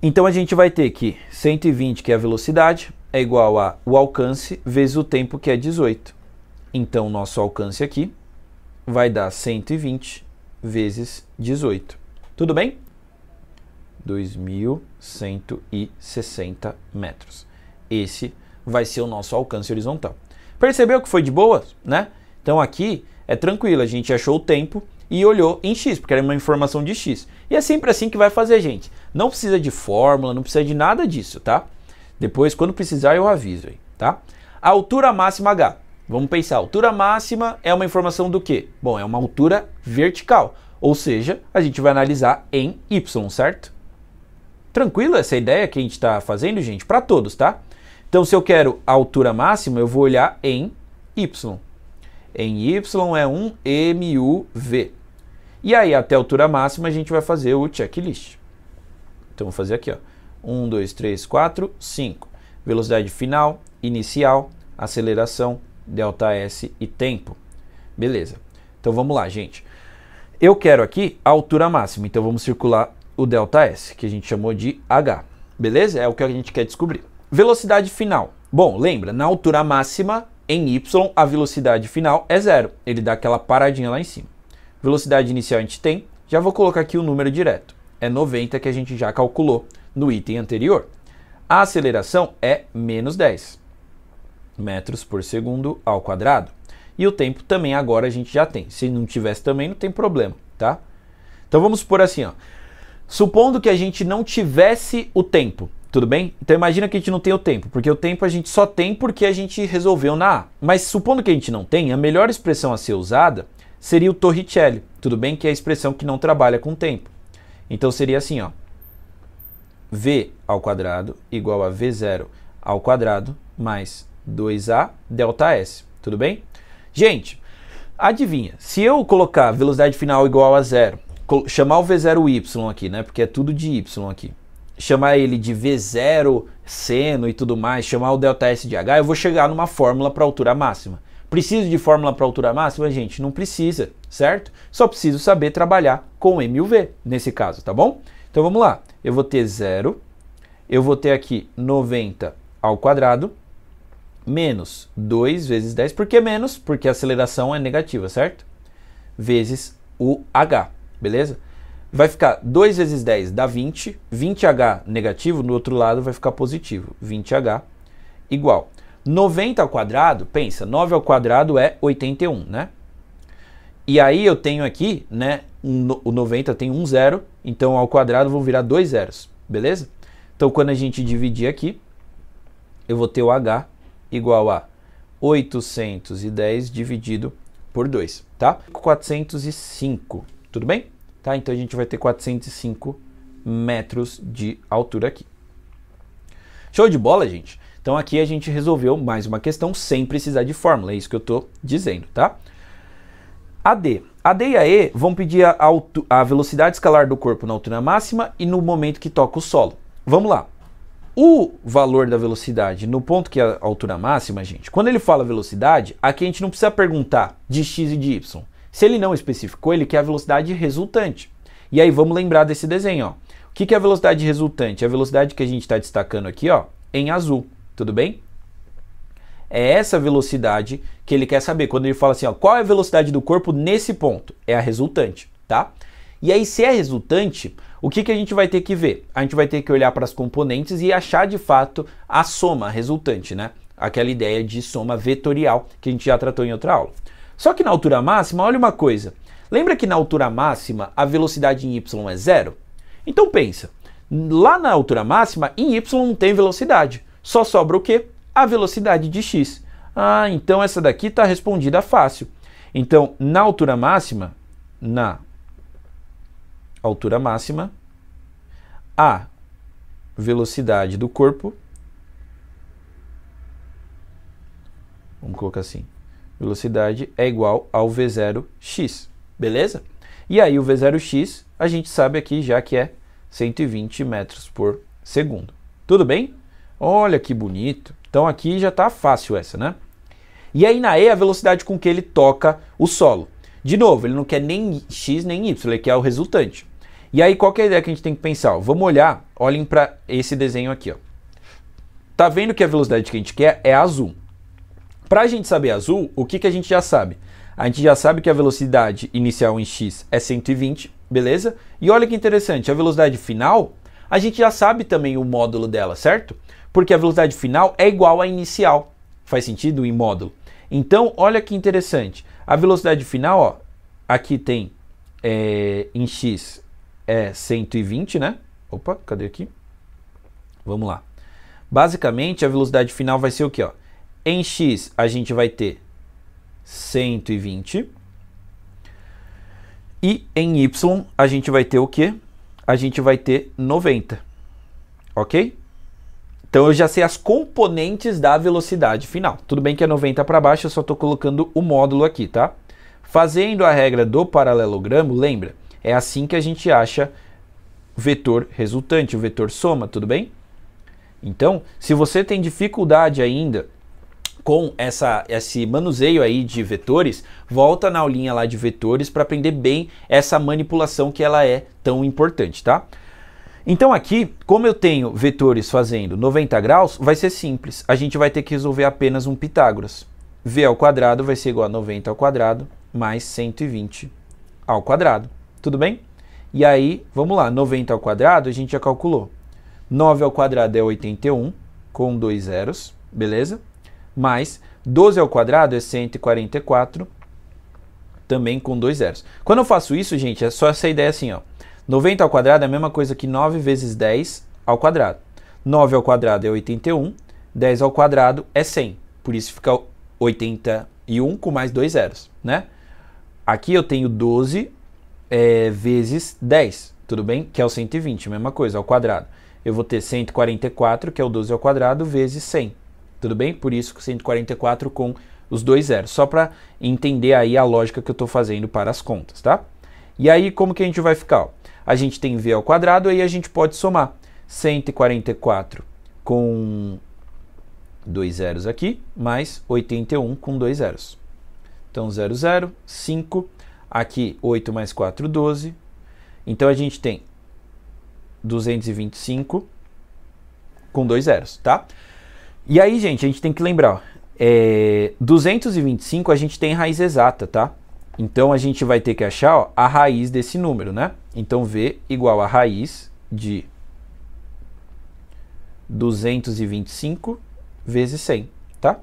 Então a gente vai ter que 120, que é a velocidade, é igual a o alcance vezes o tempo, que é 18. Então, nosso alcance aqui vai dar 120 vezes 18. Tudo bem? 2.160 metros. Esse vai ser o nosso alcance horizontal. Percebeu que foi de boa, né? Então, aqui é tranquilo. A gente achou o tempo e olhou em X, porque era uma informação de X. E é sempre assim que vai fazer, gente. Não precisa de fórmula, não precisa de nada disso, tá? Depois, quando precisar, eu aviso aí, tá? A altura máxima H. Vamos pensar, a altura máxima é uma informação do quê? Bom, é uma altura vertical, ou seja, a gente vai analisar em Y, certo? Tranquilo essa ideia que a gente está fazendo, gente? Para todos, tá? Então, se eu quero a altura máxima, eu vou olhar em Y. Em Y é um MUV. E aí, até a altura máxima, a gente vai fazer o checklist. Então, vou fazer aqui, ó. 1, 2, 3, 4, 5. Velocidade final, inicial, aceleração, ΔS e tempo. Beleza. Então vamos lá, gente. Eu quero aqui a altura máxima, então vamos circular o ΔS, que a gente chamou de H. Beleza? É o que a gente quer descobrir. Velocidade final. Bom, lembra, na altura máxima, em Y, a velocidade final é 0. Ele dá aquela paradinha lá em cima. Velocidade inicial a gente tem. Já vou colocar aqui o número direto. É 90, que a gente já calculou no item anterior. A aceleração é menos 10 metros por segundo ao quadrado. E o tempo também agora a gente já tem. Se não tivesse também, não tem problema, tá? Então vamos supor assim, ó. Supondo que a gente não tivesse o tempo, tudo bem? Então imagina que a gente não tem o tempo, porque o tempo a gente só tem porque a gente resolveu na A. Mas supondo que a gente não tem, a melhor expressão a ser usada seria o Torricelli, tudo bem? Que é a expressão que não trabalha com tempo. Então seria assim, ó. V ao quadrado igual a V0 ao quadrado mais 2A ΔS, tudo bem? Gente, adivinha, se eu colocar velocidade final igual a 0, chamar o V0Y aqui, né, porque é tudo de Y aqui, chamar ele de V0 seno e tudo mais, chamar o ΔS de H, eu vou chegar numa fórmula para altura máxima. Preciso de fórmula para altura máxima? Gente, não precisa, certo? Só preciso saber trabalhar com MUV, nesse caso, tá bom? Então vamos lá, eu vou ter 0, eu vou ter aqui 90 ao quadrado, menos 2 vezes 10, por que menos? Porque a aceleração é negativa, certo? Vezes o H, beleza? vai ficar 2 vezes 10 dá 20, 20h negativo, no outro lado vai ficar positivo, 20h igual. 90 ao quadrado, pensa, 9 ao quadrado é 81, né? E aí eu tenho aqui, né, o 90 tem um zero, então ao quadrado vão virar 2 zeros, beleza? Então quando a gente dividir aqui, eu vou ter o h igual a 810 dividido por 2, tá? 405, tudo bem? Tá? Então a gente vai ter 405 metros de altura aqui. Show de bola, gente? Então aqui a gente resolveu mais uma questão sem precisar de fórmula, é isso que eu estou dizendo, tá? A D e a E vão pedir a velocidade escalar do corpo na altura máxima e no momento que toca o solo. Vamos lá. O valor da velocidade no ponto que é a altura máxima, gente, quando ele fala velocidade, aqui a gente não precisa perguntar de x e de y. Se ele não especificou, ele quer a velocidade resultante. E aí vamos lembrar desse desenho, ó. O que é a velocidade resultante? É a velocidade que a gente está destacando aqui, ó, em azul. Tudo bem? É essa velocidade que ele quer saber. Quando ele fala assim, ó, qual é a velocidade do corpo nesse ponto? É a resultante, tá? E aí, se é resultante, o que a gente vai ter que ver? A gente vai ter que olhar para as componentes e achar de fato a soma, a resultante, né? Aquela ideia de soma vetorial que a gente já tratou em outra aula. Só que na altura máxima, olha uma coisa. Lembra que na altura máxima a velocidade em y é zero? Então pensa, lá na altura máxima, em y não tem velocidade. Só sobra o quê? A velocidade de x. Ah, então essa daqui está respondida fácil. Então, na altura máxima, a velocidade do corpo, vamos colocar assim, velocidade é igual ao v0x, beleza? E aí o v0x, a gente sabe aqui já que é 120 metros por segundo. Tudo bem? Olha que bonito. Então aqui já está fácil essa, né? E aí na E a velocidade com que ele toca o solo. De novo, ele não quer nem x nem y, ele quer o resultante. E aí qual que é a ideia que a gente tem que pensar? Vamos olhar, olhem para esse desenho aqui, ó. Tá vendo que a velocidade que a gente quer é azul. Para a gente saber azul, o que a gente já sabe? A gente já sabe que a velocidade inicial em x é 120, beleza? E olha que interessante, a velocidade final, a gente já sabe também o módulo dela, certo? Porque a velocidade final é igual à inicial. Faz sentido em módulo? Então, olha que interessante. A velocidade final, ó, aqui tem em x é 120, né? Opa, cadê aqui? Vamos lá. Basicamente, a velocidade final vai ser o quê, ó? Em x a gente vai ter 120 e em y a gente vai ter o quê? A gente vai ter 90, ok? Então eu já sei as componentes da velocidade final. Tudo bem que é 90 para baixo, eu só estou colocando o módulo aqui, tá? Fazendo a regra do paralelogramo, lembra? É assim que a gente acha vetor resultante, o vetor soma, tudo bem? Então, se você tem dificuldade ainda com esse manuseio aí de vetores, volta na aulinha lá de vetores para aprender bem essa manipulação que ela é tão importante, tá? Então aqui, como eu tenho vetores fazendo 90 graus, vai ser simples. A gente vai ter que resolver apenas um Pitágoras. V ao quadrado vai ser igual a 90 ao quadrado mais 120 ao quadrado. Tudo bem? E aí, vamos lá, 90 ao quadrado a gente já calculou. 9 ao quadrado é 81, com 2 zeros, beleza? Mais 12 ao quadrado é 144, também com 2 zeros. Quando eu faço isso, gente, é só essa ideia assim, ó. 90 ao quadrado é a mesma coisa que 9 vezes 10 ao quadrado. 9 ao quadrado é 81, 10 ao quadrado é 100. Por isso fica 81 com mais 2 zeros, né? Aqui eu tenho 12 vezes 10, tudo bem? Que é o 120, mesma coisa, ao quadrado. Eu vou ter 144, que é o 12 ao quadrado, vezes 100, tudo bem? Por isso 144 com os 2 zeros, só para entender aí a lógica que eu estou fazendo para as contas, tá? E aí como que a gente vai ficar? Ó? A gente tem v ao quadrado, aí a gente pode somar 144 com 2 zeros aqui, mais 81 com 2 zeros. Então 0, 0, 5, aqui 8 mais 4, 12. Então a gente tem 225 com 2 zeros, tá? E aí, gente, a gente tem que lembrar, ó, 225 a gente tem raiz exata, tá? Então a gente vai ter que achar, ó, a raiz desse número, né? Então V igual a raiz de 225 vezes 100, tá?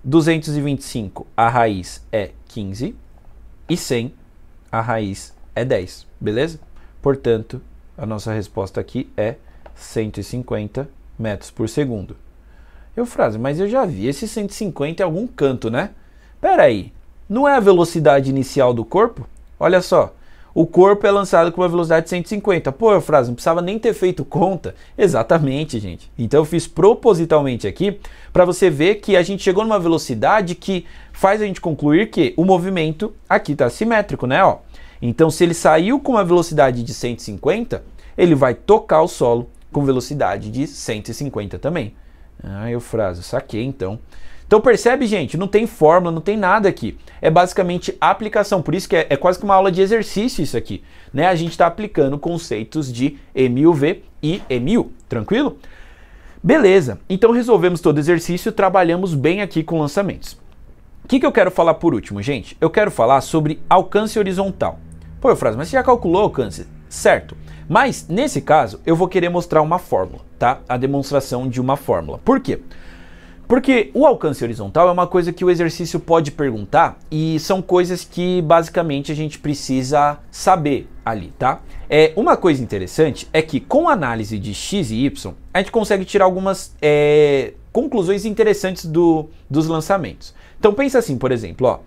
225, a raiz é 15, e 100, a raiz é 10, beleza? Portanto, a nossa resposta aqui é 150 metros por segundo. Eufrásio, mas eu já vi esse 150 em algum canto, né? Pera aí, não é a velocidade inicial do corpo? Olha só, o corpo é lançado com uma velocidade de 150. Pô, Eufrásio, não precisava nem ter feito conta. Exatamente, gente. Então eu fiz propositalmente aqui para você ver que a gente chegou numa velocidade que faz a gente concluir que o movimento aqui está simétrico, né? Ó. Então se ele saiu com uma velocidade de 150, ele vai tocar o solo com velocidade de 150 também. Ah, Eufrásio, saquei então. Então percebe, gente, não tem fórmula, não tem nada aqui. É basicamente aplicação, por isso que é quase que uma aula de exercício isso aqui, né? A gente está aplicando conceitos de MUV e MU, tranquilo? Beleza, então resolvemos todo o exercício, trabalhamos bem aqui com lançamentos. O que eu quero falar por último, gente? Eu quero falar sobre alcance horizontal. Pô, Eufrásio, mas você já calculou o alcance? Certo. Mas, nesse caso, eu vou querer mostrar uma fórmula, tá? A demonstração de uma fórmula. Por quê? Porque o alcance horizontal é uma coisa que o exercício pode perguntar e são coisas que basicamente a gente precisa saber ali, tá? Uma coisa interessante é que com a análise de x e y, a gente consegue tirar algumas conclusões interessantes dos lançamentos. Então pensa assim, por exemplo, ó,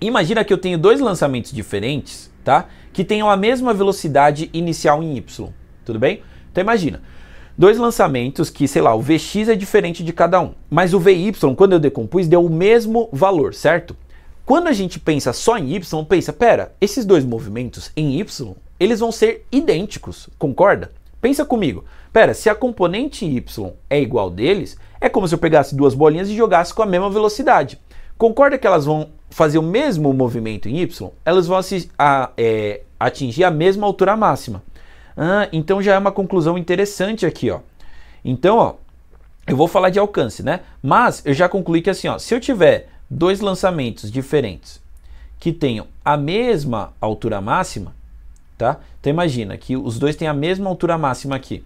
imagina que eu tenho dois lançamentos diferentes, tá? Que tenham a mesma velocidade inicial em y, tudo bem? Então imagina, dois lançamentos que, sei lá, o Vx é diferente de cada um, mas o Vy, quando eu decompus, deu o mesmo valor, certo? Quando a gente pensa só em y, pensa, pera, esses dois movimentos em y, eles vão ser idênticos, concorda? Pensa comigo, pera, se a componente y é igual deles, é como se eu pegasse duas bolinhas e jogasse com a mesma velocidade. Concorda que elas vão fazer o mesmo movimento em y? Elas vão atingir a mesma altura máxima. Ah, então já é uma conclusão interessante aqui, ó. Então, ó, eu vou falar de alcance, né? Mas eu já concluí que assim, ó, se eu tiver dois lançamentos diferentes que tenham a mesma altura máxima, tá? Então imagina que os dois têm a mesma altura máxima aqui.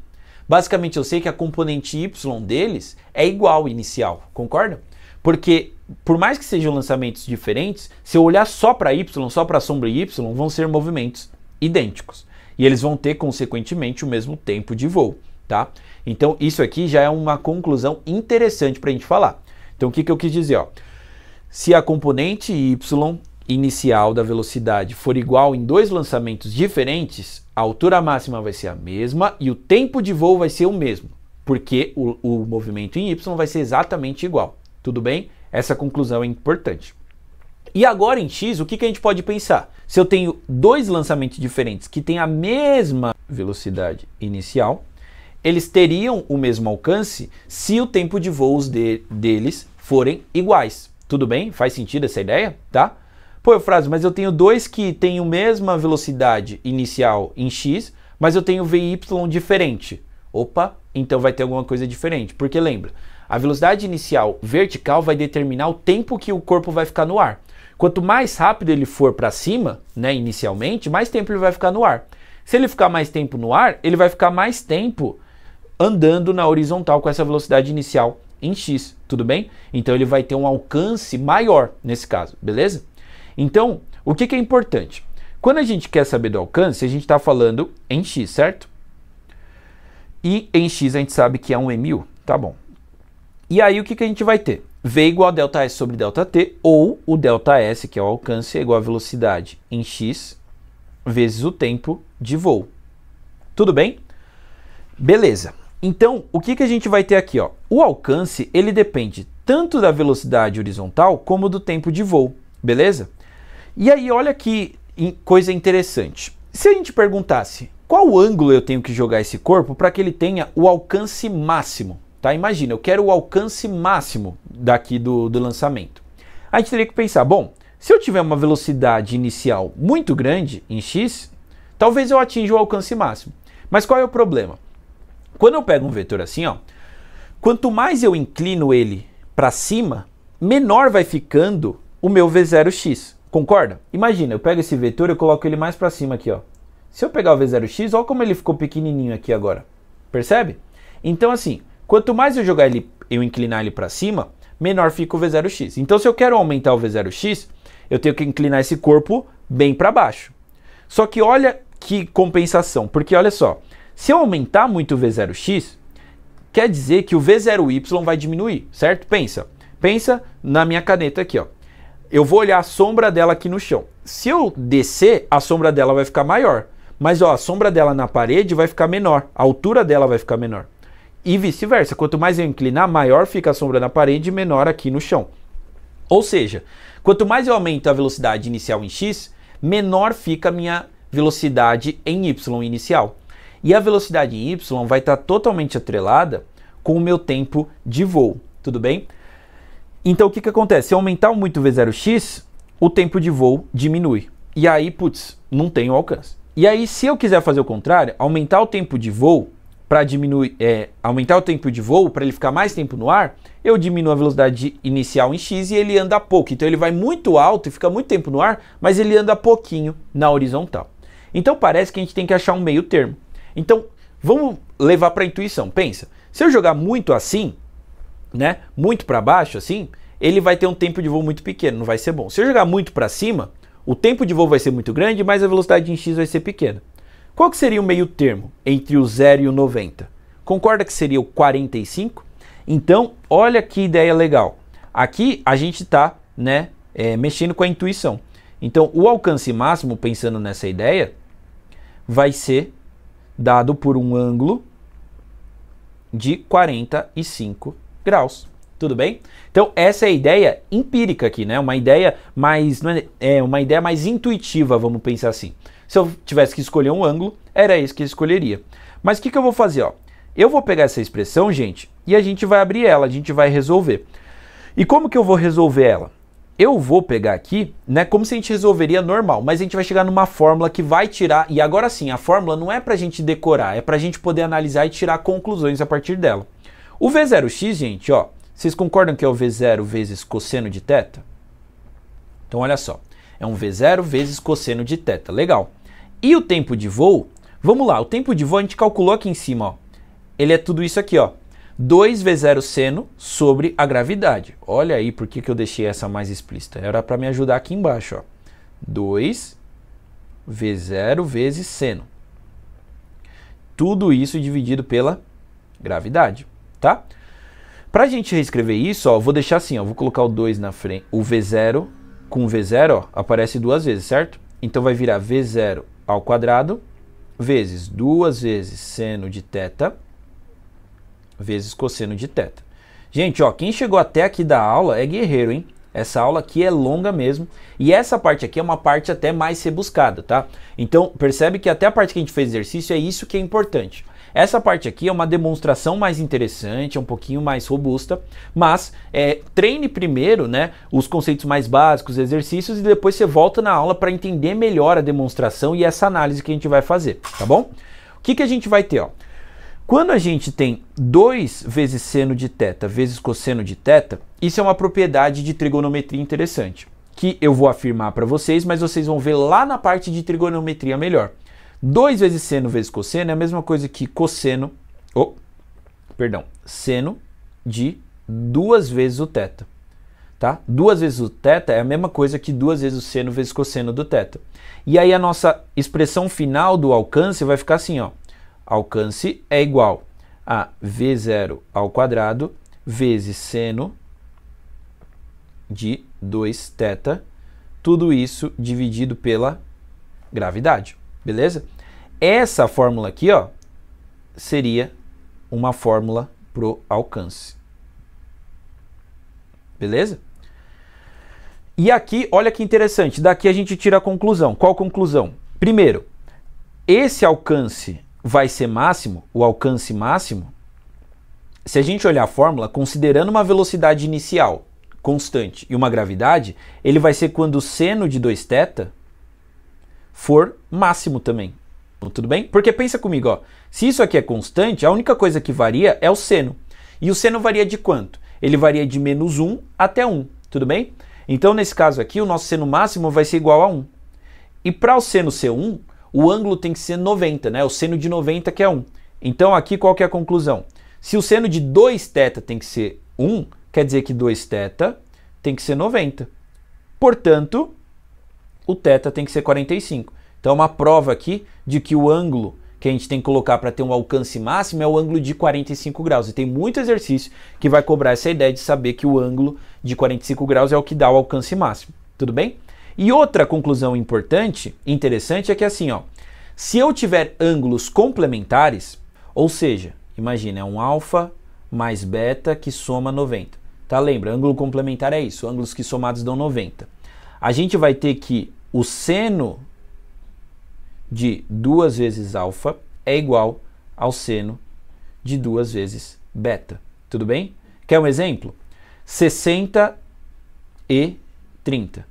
Basicamente eu sei que a componente y deles é igual inicial, concorda? Porque por mais que sejam lançamentos diferentes, se eu olhar só para y, só para a sombra y, vão ser movimentos idênticos. E eles vão ter, consequentemente, o mesmo tempo de voo, tá? Então, isso aqui já é uma conclusão interessante para a gente falar. Então, o que eu quis dizer? Ó? Se a componente y inicial da velocidade for igual em dois lançamentos diferentes, a altura máxima vai ser a mesma e o tempo de voo vai ser o mesmo, porque o movimento em y vai ser exatamente igual. Tudo bem? Essa conclusão é importante. E agora em x, o que a gente pode pensar? Se eu tenho dois lançamentos diferentes que têm a mesma velocidade inicial, eles teriam o mesmo alcance se o tempo de voos deles forem iguais. Tudo bem? Faz sentido essa ideia? Tá? Pô, Eufrásio, mas eu tenho dois que têm a mesma velocidade inicial em x, mas eu tenho Vy diferente. Opa, então vai ter alguma coisa diferente. Porque lembra, a velocidade inicial vertical vai determinar o tempo que o corpo vai ficar no ar. Quanto mais rápido ele for para cima, né, inicialmente, mais tempo ele vai ficar no ar. Se ele ficar mais tempo no ar, ele vai ficar mais tempo andando na horizontal com essa velocidade inicial em x, tudo bem? Então ele vai ter um alcance maior nesse caso, beleza? Então, o que é importante? Quando a gente quer saber do alcance, a gente está falando em x, certo? E em x a gente sabe que é um mu, tá bom. E aí o que a gente vai ter? V igual a ΔS sobre ΔT, ou o ΔS, que é o alcance, é igual a velocidade em x vezes o tempo de voo. Tudo bem? Beleza. Então, o que a gente vai ter aqui? Ó? O alcance, ele depende tanto da velocidade horizontal como do tempo de voo, beleza? E aí, olha que coisa interessante. Se a gente perguntasse qual ângulo eu tenho que jogar esse corpo para que ele tenha o alcance máximo, tá? Imagina, eu quero o alcance máximo daqui do lançamento. A gente teria que pensar, bom, se eu tiver uma velocidade inicial muito grande em x, talvez eu atinja o alcance máximo. Mas qual é o problema? Quando eu pego um vetor assim, ó, quanto mais eu inclino ele para cima, menor vai ficando o meu V0x. Concorda? Imagina, eu pego esse vetor e coloco ele mais para cima aqui, ó. Se eu pegar o V0x, olha como ele ficou pequenininho aqui agora. Percebe? Então assim, quanto mais eu jogar ele, eu inclinar ele para cima, menor fica o V0x. Então se eu quero aumentar o V0x, eu tenho que inclinar esse corpo bem para baixo. Só que olha que compensação, porque olha só, se eu aumentar muito o V0x, quer dizer que o V0y vai diminuir, certo? Pensa na minha caneta aqui, ó. Eu vou olhar a sombra dela aqui no chão. Se eu descer, a sombra dela vai ficar maior. Mas ó, a sombra dela na parede vai ficar menor, a altura dela vai ficar menor. E vice-versa, quanto mais eu inclinar, maior fica a sombra na parede e menor aqui no chão. Ou seja, quanto mais eu aumento a velocidade inicial em x, menor fica a minha velocidade em y inicial. E a velocidade em y vai estar totalmente atrelada com o meu tempo de voo, tudo bem? Então o que acontece? Se eu aumentar muito o V0x, o tempo de voo diminui. E aí, putz, não tenho alcance. E aí, se eu quiser fazer o contrário, aumentar o tempo de voo para diminuir, aumentar o tempo de voo para ele ficar mais tempo no ar, eu diminuo a velocidade inicial em x e ele anda pouco. Então ele vai muito alto e fica muito tempo no ar, mas ele anda pouquinho na horizontal. Então parece que a gente tem que achar um meio termo. Então vamos levar para a intuição. Pensa, se eu jogar muito assim, né, muito para baixo assim, ele vai ter um tempo de voo muito pequeno, não vai ser bom. Se eu jogar muito para cima, o tempo de voo vai ser muito grande, mas a velocidade em x vai ser pequena. Qual que seria o meio termo entre o 0 e o 90? Concorda que seria o 45? Então, olha que ideia legal. Aqui a gente está, né, mexendo com a intuição. Então, o alcance máximo, pensando nessa ideia, vai ser dado por um ângulo de 45 graus. Tudo bem? Então essa é a ideia empírica aqui, né? Uma ideia mais, uma ideia mais intuitiva, vamos pensar assim. Se eu tivesse que escolher um ângulo, era esse que eu escolheria. Mas o que eu vou fazer? Ó? Eu vou pegar essa expressão, gente, e a gente vai abrir ela, a gente vai resolver. E como que eu vou resolver ela? Eu vou pegar aqui, né, como se a gente resolveria normal, mas a gente vai chegar numa fórmula que vai tirar, e agora sim, a fórmula não é para a gente decorar, é para a gente poder analisar e tirar conclusões a partir dela. O V0x, gente, ó, vocês concordam que é o V0 vezes cosseno de θ? Então olha só, é um V0 vezes cosseno de θ, legal. E o tempo de voo, vamos lá, o tempo de voo a gente calculou aqui em cima, ó. Ele é tudo isso aqui, ó, 2V0 seno sobre a gravidade. Olha aí por que eu deixei essa mais explícita, era para me ajudar aqui embaixo, ó. 2V0 vezes seno. Tudo isso dividido pela gravidade, tá? Para a gente reescrever isso, ó, vou deixar assim, ó, vou colocar o 2 na frente, o V0 com o V0, ó, aparece duas vezes, certo? Então vai virar V0 ao quadrado vezes 2 vezes seno de θ vezes cosseno de θ. Gente, ó, quem chegou até aqui da aula é guerreiro, hein? Essa aula aqui é longa mesmo e essa parte aqui é uma parte até mais rebuscada, tá? Então percebe que até a parte que a gente fez exercício é isso que é importante. Essa parte aqui é uma demonstração mais interessante, é um pouquinho mais robusta, mas treine primeiro, né, os conceitos mais básicos, exercícios, e depois você volta na aula para entender melhor a demonstração e essa análise que a gente vai fazer, tá bom? O que a gente vai ter, ó? Quando a gente tem 2 vezes seno de θ vezes cosseno de θ, isso é uma propriedade de trigonometria interessante, que eu vou afirmar para vocês, mas vocês vão ver lá na parte de trigonometria melhor. 2 vezes seno vezes cosseno é a mesma coisa que seno de 2 vezes o θ, tá? 2 vezes o θ é a mesma coisa que 2 vezes o seno vezes cosseno do θ. E aí a nossa expressão final do alcance vai ficar assim, ó. Alcance é igual a V0 ao quadrado vezes seno de 2θ, tudo isso dividido pela gravidade. Beleza? Essa fórmula aqui, ó, seria uma fórmula pro alcance. Beleza? E aqui, olha que interessante, daqui a gente tira a conclusão. Qual conclusão? Primeiro, esse alcance vai ser máximo, o alcance máximo, se a gente olhar a fórmula, considerando uma velocidade inicial constante e uma gravidade, ele vai ser quando o seno de 2θ for máximo também. Tudo bem? Porque pensa comigo, ó, se isso aqui é constante, a única coisa que varia é o seno. E o seno varia de quanto? Ele varia de menos 1 até 1, tudo bem? Então, nesse caso aqui, o nosso seno máximo vai ser igual a 1. E para o seno ser 1, o ângulo tem que ser 90, né? O seno de 90 que é 1. Então aqui qual que é a conclusão? Se o seno de 2θ tem que ser 1, quer dizer que 2θ tem que ser 90. Portanto, o θ tem que ser 45. Então é uma prova aqui de que o ângulo que a gente tem que colocar para ter um alcance máximo é o ângulo de 45 graus. E tem muito exercício que vai cobrar essa ideia de saber que o ângulo de 45 graus é o que dá o alcance máximo. Tudo bem? E outra conclusão importante, interessante, é que assim, ó, se eu tiver ângulos complementares, ou seja, imagina, é um alfa mais beta que soma 90. Tá? Lembra, ângulo complementar é isso, ângulos que somados dão 90. A gente vai ter que o seno de 2 vezes alfa é igual ao seno de 2 vezes beta. Tudo bem? Quer um exemplo? 60 e 30.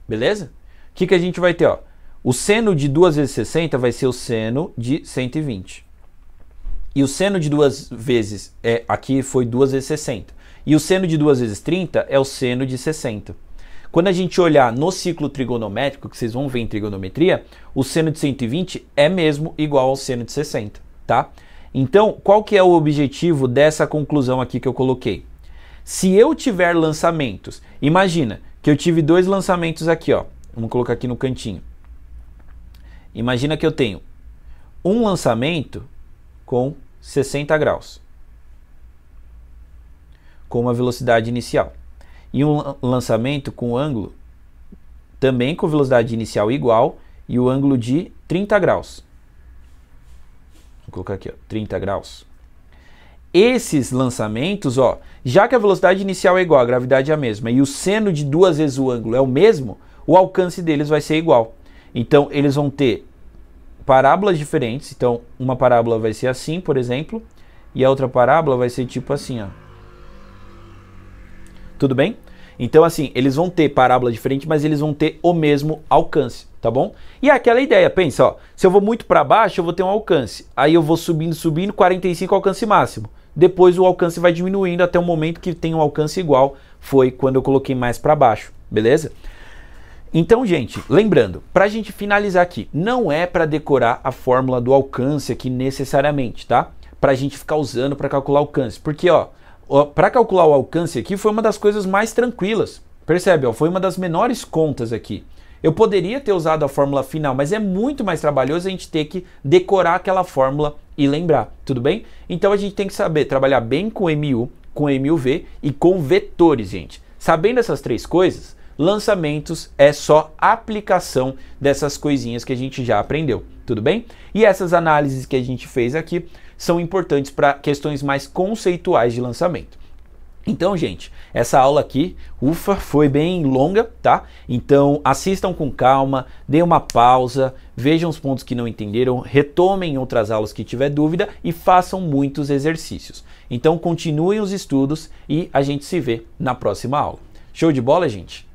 Beleza? O que a gente vai ter? Ó? O seno de 2 vezes 60 vai ser o seno de 120. E o seno de 2 vezes, aqui foi 2 vezes 60. E o seno de 2 vezes 30 é o seno de 60. Quando a gente olhar no ciclo trigonométrico, que vocês vão ver em trigonometria, o seno de 120 é mesmo igual ao seno de 60, tá? Então, qual que é o objetivo dessa conclusão aqui que eu coloquei? Se eu tiver lançamentos, imagina que eu tive 2 lançamentos aqui, ó. Vamos colocar aqui no cantinho. Imagina que eu tenho um lançamento com 60 graus, com uma velocidade inicial. E um lançamento com ângulo também com velocidade inicial igual e o ângulo de 30 graus. Vou colocar aqui, ó, 30 graus. Esses lançamentos, ó, já que a velocidade inicial é igual, a gravidade é a mesma, e o seno de 2 vezes o ângulo é o mesmo, o alcance deles vai ser igual. Então, eles vão ter parábolas diferentes. Então, uma parábola vai ser assim, por exemplo, e a outra parábola vai ser tipo assim, ó. Tudo bem? Então, assim, eles vão ter parábola diferente, mas eles vão ter o mesmo alcance, tá bom? E é aquela ideia, pensa, ó, se eu vou muito para baixo, eu vou ter um alcance. Aí eu vou subindo, 45 alcance máximo. Depois o alcance vai diminuindo até o momento que tem um alcance igual, foi quando eu coloquei mais para baixo, beleza? Então, gente, lembrando, para a gente finalizar aqui, não é para decorar a fórmula do alcance aqui necessariamente, tá? Para a gente ficar usando para calcular o alcance, porque, ó, para calcular o alcance aqui foi uma das coisas mais tranquilas, percebe? Ó, foi uma das menores contas aqui. Eu poderia ter usado a fórmula final, mas é muito mais trabalhoso a gente ter que decorar aquela fórmula e lembrar, tudo bem? Então a gente tem que saber trabalhar bem com MU, com MUV e com vetores, gente. Sabendo essas 3 coisas, lançamentos é só aplicação dessas coisinhas que a gente já aprendeu, tudo bem? E essas análises que a gente fez aqui são importantes para questões mais conceituais de lançamento. Então, gente, essa aula aqui, ufa, foi bem longa, tá? Então, assistam com calma, dê uma pausa, vejam os pontos que não entenderam, retomem outras aulas que tiver dúvida e façam muitos exercícios. Então, continuem os estudos e a gente se vê na próxima aula. Show de bola, gente?